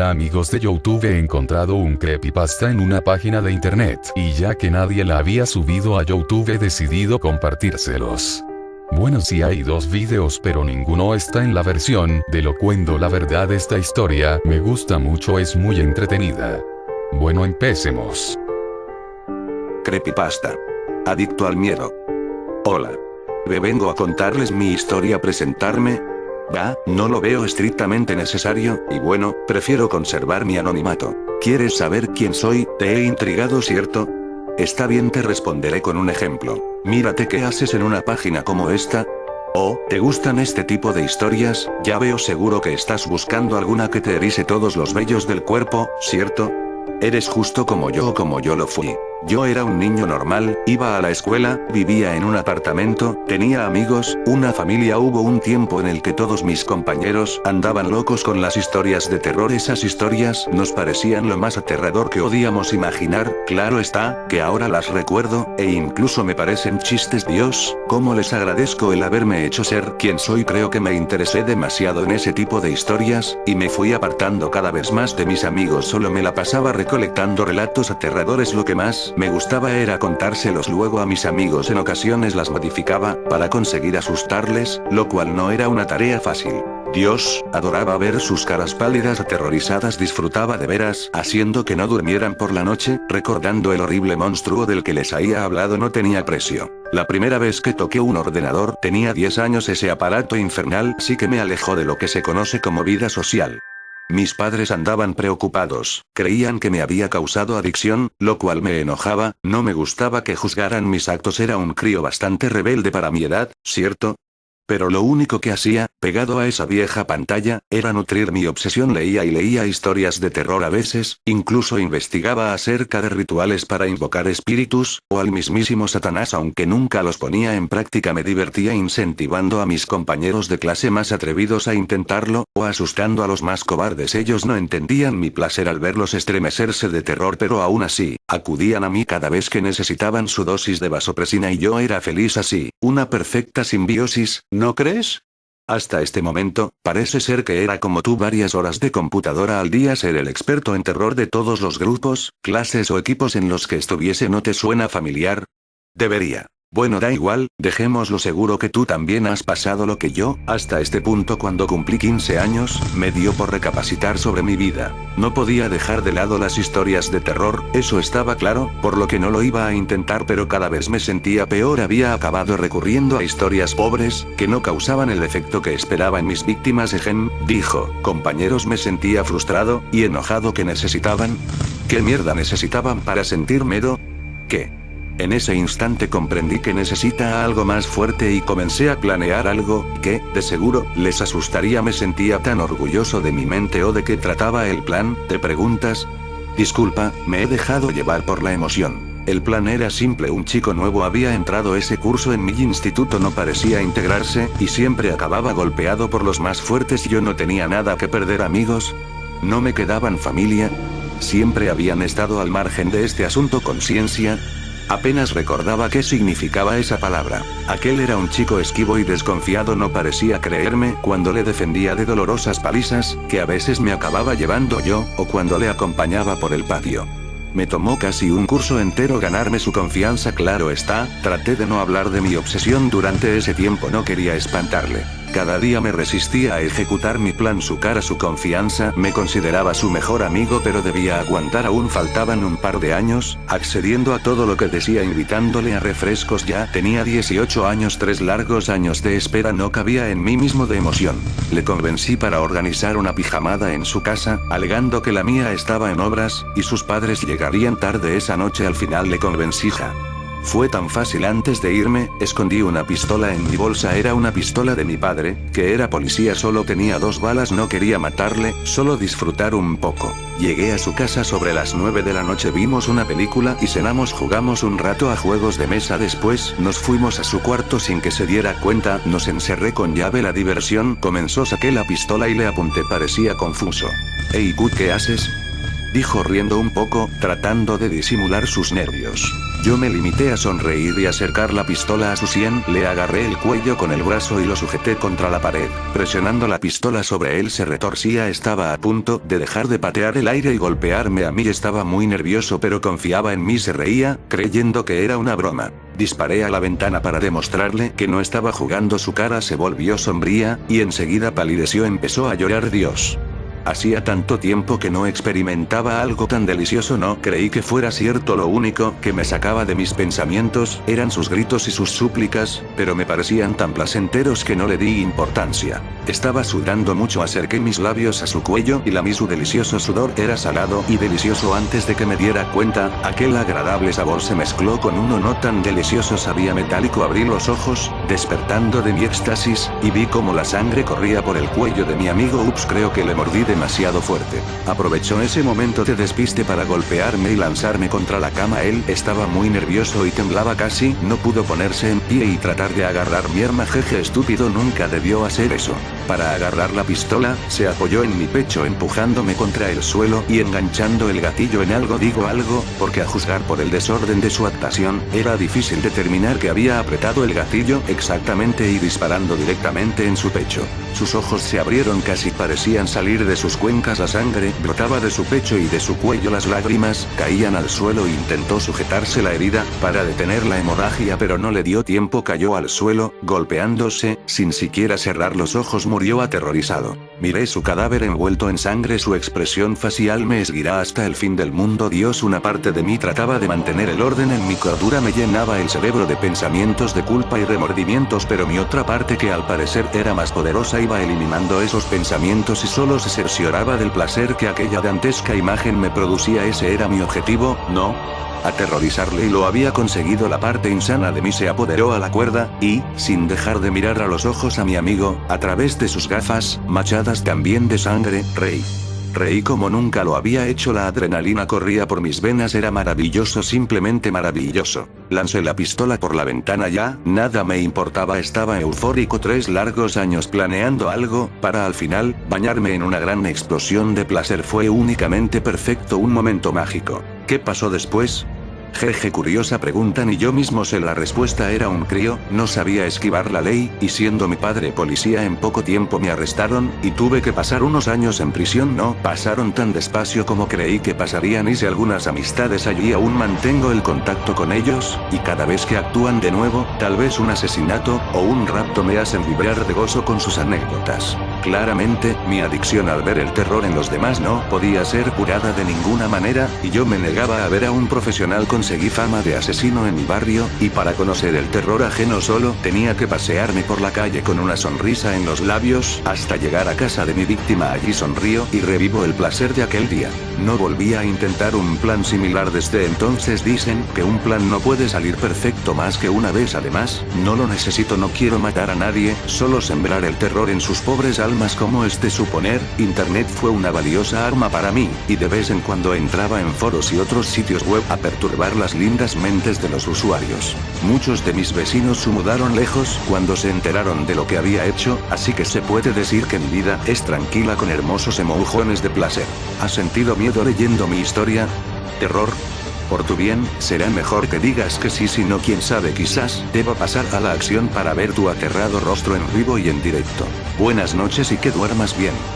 Hola amigos de YouTube, he encontrado un creepypasta en una página de internet, y ya que nadie la había subido a YouTube he decidido compartírselos. Bueno, sí hay dos videos pero ninguno está en la versión de Locuendo. La verdad, esta historia me gusta mucho, es muy entretenida. Bueno, empecemos. Creepypasta. Adicto al miedo. Hola. Vengo a contarles mi historia, presentarme. No lo veo estrictamente necesario, y bueno, prefiero conservar mi anonimato. ¿Quieres saber quién soy? Te he intrigado, ¿cierto? Está bien, te responderé con un ejemplo. Mírate qué haces en una página como esta. Oh, ¿te gustan este tipo de historias? Ya veo, seguro que estás buscando alguna que te erice todos los vellos del cuerpo, ¿cierto? Eres justo como yo o como yo lo fui. Yo era un niño normal, iba a la escuela, vivía en un apartamento, tenía amigos, una familia. Hubo un tiempo en el que todos mis compañeros andaban locos con las historias de terror. Esas historias nos parecían lo más aterrador que podíamos imaginar. Claro está, que ahora las recuerdo, e incluso me parecen chistes. Dios, cómo les agradezco el haberme hecho ser quien soy. Creo que me interesé demasiado en ese tipo de historias, y me fui apartando cada vez más de mis amigos. Solo me la pasaba recolectando relatos aterradores. Lo que más me gustaba era contárselos luego a mis amigos. En ocasiones las modificaba, para conseguir asustarles, lo cual no era una tarea fácil. Dios, adoraba ver sus caras pálidas aterrorizadas. Disfrutaba de veras, haciendo que no durmieran por la noche, recordando el horrible monstruo del que les había hablado. No tenía precio. La primera vez que toqué un ordenador tenía 10 años. Ese aparato infernal sí que me alejó de lo que se conoce como vida social. Mis padres andaban preocupados, creían que me había causado adicción, lo cual me enojaba. No me gustaba que juzgaran mis actos. Era un crío bastante rebelde para mi edad, ¿cierto? Pero lo único que hacía, pegado a esa vieja pantalla, era nutrir mi obsesión. Leía y leía historias de terror. A veces, incluso investigaba acerca de rituales para invocar espíritus, o al mismísimo Satanás, aunque nunca los ponía en práctica. Me divertía incentivando a mis compañeros de clase más atrevidos a intentarlo, o asustando a los más cobardes. Ellos no entendían mi placer al verlos estremecerse de terror, pero aún así, acudían a mí cada vez que necesitaban su dosis de vasopresina, y yo era feliz así. Una perfecta simbiosis, ¿no crees? Hasta este momento, parece ser que era como tú. Varias horas de computadora al día, ser el experto en terror de todos los grupos, clases o equipos en los que estuviese. ¿No te suena familiar? Debería. Bueno, da igual, dejémoslo. Seguro que tú también has pasado lo que yo. Hasta este punto, cuando cumplí 15 años, me dio por recapacitar sobre mi vida. No podía dejar de lado las historias de terror, eso estaba claro, por lo que no lo iba a intentar, pero cada vez me sentía peor. Había acabado recurriendo a historias pobres, que no causaban el efecto que esperaba en mis víctimas. Dijo, compañeros, me sentía frustrado y enojado. ¿Qué necesitaban? ¿Qué mierda necesitaban para sentir miedo? ¿Qué? En ese instante comprendí que necesitaba algo más fuerte y comencé a planear algo que, de seguro, les asustaría. Me sentía tan orgulloso de mi mente. ¿O de qué trataba el plan, te preguntas? Disculpa, me he dejado llevar por la emoción. El plan era simple. Un chico nuevo había entrado ese curso en mi instituto, no parecía integrarse, y siempre acababa golpeado por los más fuertes. Yo no tenía nada que perder. Amigos, no me quedaban familia. Siempre habían estado al margen de este asunto. Conciencia. Apenas recordaba qué significaba esa palabra. Aquel era un chico esquivo y desconfiado. No parecía creerme cuando le defendía de dolorosas palizas, que a veces me acababa llevando yo, o cuando le acompañaba por el patio. Me tomó casi un curso entero ganarme su confianza. Claro está, traté de no hablar de mi obsesión durante ese tiempo. No quería espantarle. Cada día me resistía a ejecutar mi plan. Su cara, su confianza. Me consideraba su mejor amigo, pero debía aguantar. Aún faltaban un par de años, accediendo a todo lo que decía, invitándole a refrescos. Ya tenía 18 años. 3 largos años de espera. No cabía en mí mismo de emoción. Le convencí para organizar una pijamada en su casa, alegando que la mía estaba en obras, y sus padres llegarían tarde esa noche. Al final le convencí. Fue tan fácil. Antes de irme, escondí una pistola en mi bolsa. Era una pistola de mi padre, que era policía. Solo tenía 2 balas. No quería matarle, solo disfrutar un poco. Llegué a su casa sobre las 9 de la noche. Vimos una película y cenamos. Jugamos un rato a juegos de mesa. Después, nos fuimos a su cuarto sin que se diera cuenta. Nos encerré con llave. La diversión comenzó. Saqué la pistola y le apunté. Parecía confuso. «Hey, ¿qué haces?» dijo riendo un poco, tratando de disimular sus nervios. Yo me limité a sonreír y acercar la pistola a su sien, le agarré el cuello con el brazo y lo sujeté contra la pared. Presionando la pistola sobre él se retorcía, estaba a punto de dejar de patear el aire y golpearme a mí. Estaba muy nervioso pero confiaba en mí. Se reía, creyendo que era una broma. Disparé a la ventana para demostrarle que no estaba jugando. Su cara se volvió sombría, y enseguida palideció. Empezó a llorar. Dios. Hacía tanto tiempo que no experimentaba algo tan delicioso. No creí que fuera cierto. Lo único que me sacaba de mis pensamientos eran sus gritos y sus súplicas, pero me parecían tan placenteros que no le di importancia. Estaba sudando mucho. Acerqué mis labios a su cuello y lamí su delicioso sudor. Era salado y delicioso. Antes de que me diera cuenta, aquel agradable sabor se mezcló con uno no tan delicioso. Sabía metálico. Abrí los ojos, despertando de mi éxtasis, y vi cómo la sangre corría por el cuello de mi amigo. Ups, creo que le mordí demasiado fuerte. Aprovechó ese momento de despiste para golpearme y lanzarme contra la cama. Él estaba muy nervioso y temblaba. Casi no pudo ponerse en pie y tratar de agarrar mi arma. Jeje, estúpido, nunca debió hacer eso. Para agarrar la pistola, se apoyó en mi pecho empujándome contra el suelo y enganchando el gatillo en algo. Digo algo, porque a juzgar por el desorden de su actuación, era difícil determinar que había apretado el gatillo exactamente y disparando directamente en su pecho. Sus ojos se abrieron, casi parecían salir de sus cuencas. La sangre brotaba de su pecho y de su cuello. Las lágrimas caían al suelo. Intentó sujetarse la herida para detener la hemorragia, pero no le dio tiempo. Cayó al suelo, golpeándose, sin siquiera cerrar los ojos. Murió aterrorizado. Miré su cadáver envuelto en sangre. Su expresión facial me esguirá hasta el fin del mundo. Dios, una parte de mí trataba de mantener el orden en mi cordura. Me llenaba el cerebro de pensamientos de culpa y remordimientos, pero mi otra parte, que al parecer era más poderosa, iba eliminando esos pensamientos y solo se cercioraba del placer que aquella dantesca imagen me producía. Ese era mi objetivo, ¿no? Aterrorizarle, y lo había conseguido. La parte insana de mí se apoderó a la cuerda, y, sin dejar de mirar a los ojos a mi amigo, a través de sus gafas, manchadas también de sangre, reí. Reí como nunca lo había hecho. La adrenalina corría por mis venas. Era maravilloso, simplemente maravilloso. Lancé la pistola por la ventana. Ya, nada me importaba. Estaba eufórico. 3 largos años planeando algo, para al final, bañarme en una gran explosión de placer. Fue únicamente perfecto, un momento mágico. ¿Qué pasó después? Jeje, curiosa pregunta. Ni yo mismo sé la respuesta. Era un crío, no sabía esquivar la ley, y siendo mi padre policía, en poco tiempo me arrestaron, y tuve que pasar unos años en prisión. No pasaron tan despacio como creí que pasarían. Hice algunas amistades allí, aún mantengo el contacto con ellos, y cada vez que actúan de nuevo, tal vez un asesinato o un rapto, me hacen vibrar de gozo con sus anécdotas. Claramente, mi adicción al ver el terror en los demás no podía ser curada de ninguna manera, y yo me negaba a ver a un profesional. Conseguí fama de asesino en mi barrio, y para conocer el terror ajeno solo tenía que pasearme por la calle con una sonrisa en los labios, hasta llegar a casa de mi víctima. Allí sonrío y revivo el placer de aquel día. No volví a intentar un plan similar desde entonces. Dicen que un plan no puede salir perfecto más que una vez. Además, no lo necesito. No quiero matar a nadie, solo sembrar el terror en sus pobres almas. Como es de suponer, Internet fue una valiosa arma para mí, y de vez en cuando entraba en foros y otros sitios web a perturbar las lindas mentes de los usuarios. Muchos de mis vecinos se mudaron lejos cuando se enteraron de lo que había hecho, así que se puede decir que mi vida es tranquila, con hermosos emojones de placer. ¿Has sentido miedo leyendo mi historia? ¿Terror? Por tu bien, será mejor que digas que sí, si no, quién sabe, quizás deba pasar a la acción para ver tu aterrado rostro en vivo y en directo. Buenas noches y que duermas bien.